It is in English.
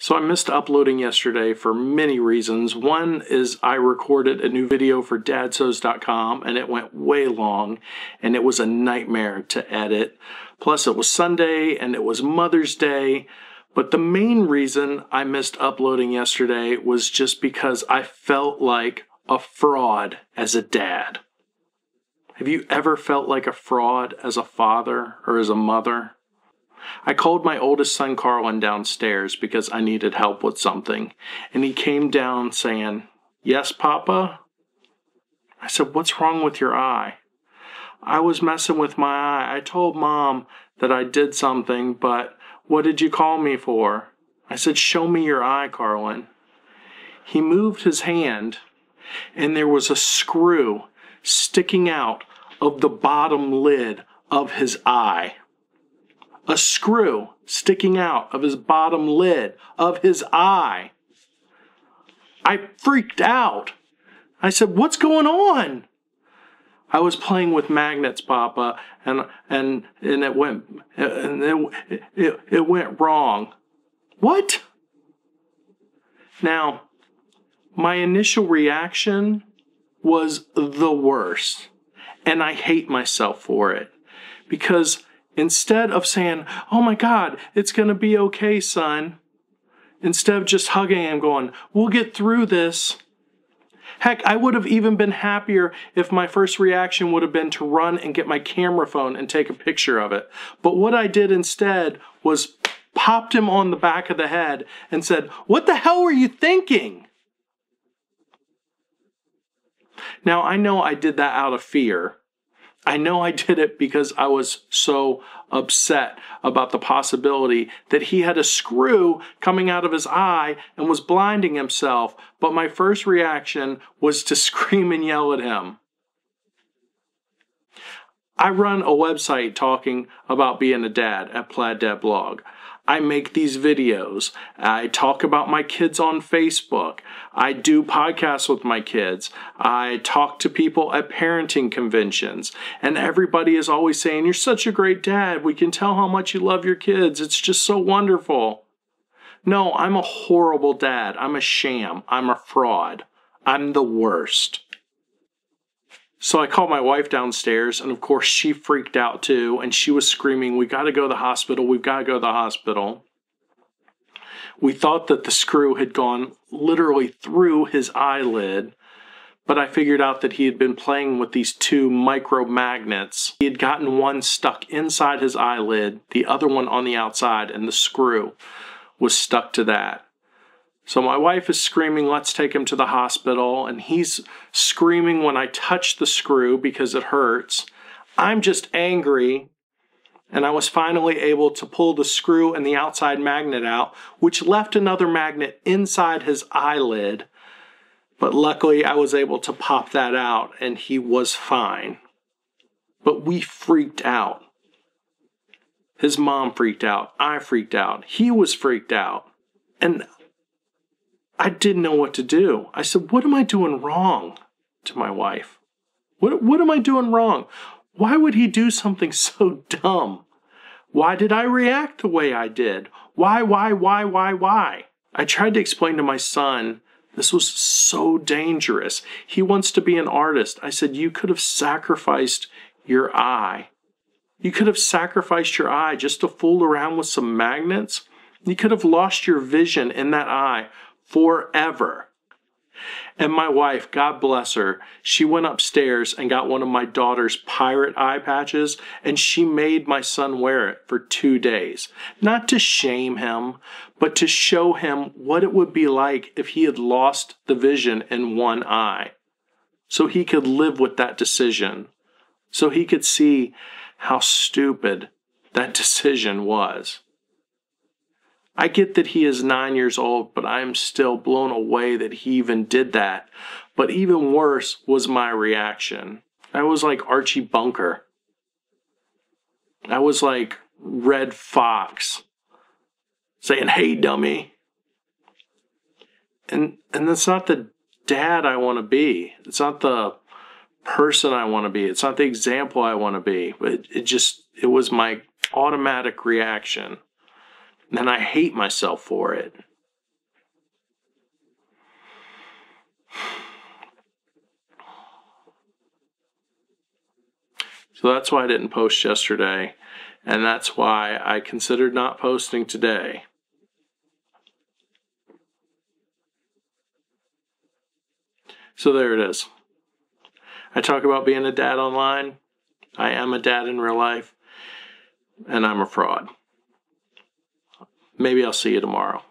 So I missed uploading yesterday for many reasons. One is I recorded a new video for dadsos.com and it went way long and it was a nightmare to edit. Plus it was Sunday and it was Mother's Day. But the main reason I missed uploading yesterday was just because I felt like a fraud as a dad. Have you ever felt like a fraud as a father or as a mother? I called my oldest son, Carlin, downstairs because I needed help with something. And he came down saying, "Yes, Papa?" I said, "What's wrong with your eye?" "I was messing with my eye. I told Mom that I did something, but what did you call me for?" I said, "Show me your eye, Carlin." He moved his hand, and there was a screw sticking out of the bottom lid of his eye. A screw sticking out of his bottom lid of his eye. I freaked out. I said, "What's going on?" "I was playing with magnets, Papa, and it went wrong." What? Now, my initial reaction was the worst, and I hate myself for it, because instead of saying, "Oh my God, it's going to be okay, son," instead of just hugging him going, "We'll get through this." Heck, I would have even been happier if my first reaction would have been to run and get my camera phone and take a picture of it. But what I did instead was popped him on the back of the head and said, "What the hell were you thinking?" Now, I know I did that out of fear. I know I did it because I was so upset about the possibility that he had a screw coming out of his eye and was blinding himself, but my first reaction was to scream and yell at him. I run a website talking about being a dad at Plaid Dad Blog. I make these videos. I talk about my kids on Facebook. I do podcasts with my kids. I talk to people at parenting conventions. And everybody is always saying, "You're such a great dad. We can tell how much you love your kids. It's just so wonderful." No, I'm a horrible dad. I'm a sham. I'm a fraud. I'm the worst. So I called my wife downstairs, and of course she freaked out too, and she was screaming, "We got to go to the hospital. We've got to go to the hospital." We thought that the screw had gone literally through his eyelid, but I figured out that he had been playing with these two micro magnets. He had gotten one stuck inside his eyelid, the other one on the outside, and the screw was stuck to that. So my wife is screaming, "Let's take him to the hospital," and he's screaming when I touch the screw because it hurts. I'm just angry, and I was finally able to pull the screw and the outside magnet out, which left another magnet inside his eyelid. But luckily I was able to pop that out, and he was fine. But we freaked out. His mom freaked out. I freaked out. He was freaked out. And I didn't know what to do. I said, "What am I doing wrong?" to my wife. What am I doing wrong? Why would he do something so dumb? Why did I react the way I did? Why? I tried to explain to my son, this was so dangerous. He wants to be an artist. I said, "You could have sacrificed your eye. You could have sacrificed your eye just to fool around with some magnets. You could have lost your vision in that eye forever." And my wife, God bless her, she went upstairs and got one of my daughter's pirate eye patches, and she made my son wear it for 2 days. Not to shame him, but to show him what it would be like if he had lost the vision in one eye. So he could live with that decision. So he could see how stupid that decision was. I get that he is 9 years old, but I'm still blown away that he even did that. But even worse was my reaction. I was like Archie Bunker. I was like Red Fox saying, "Hey, dummy." And that's not the dad I want to be. It's not the person I want to be. It's not the example I want to be. But it was my automatic reaction. And I hate myself for it. So that's why I didn't post yesterday, and that's why I considered not posting today. So there it is. I talk about being a dad online. I am a dad in real life, and I'm a fraud. Maybe I'll see you tomorrow.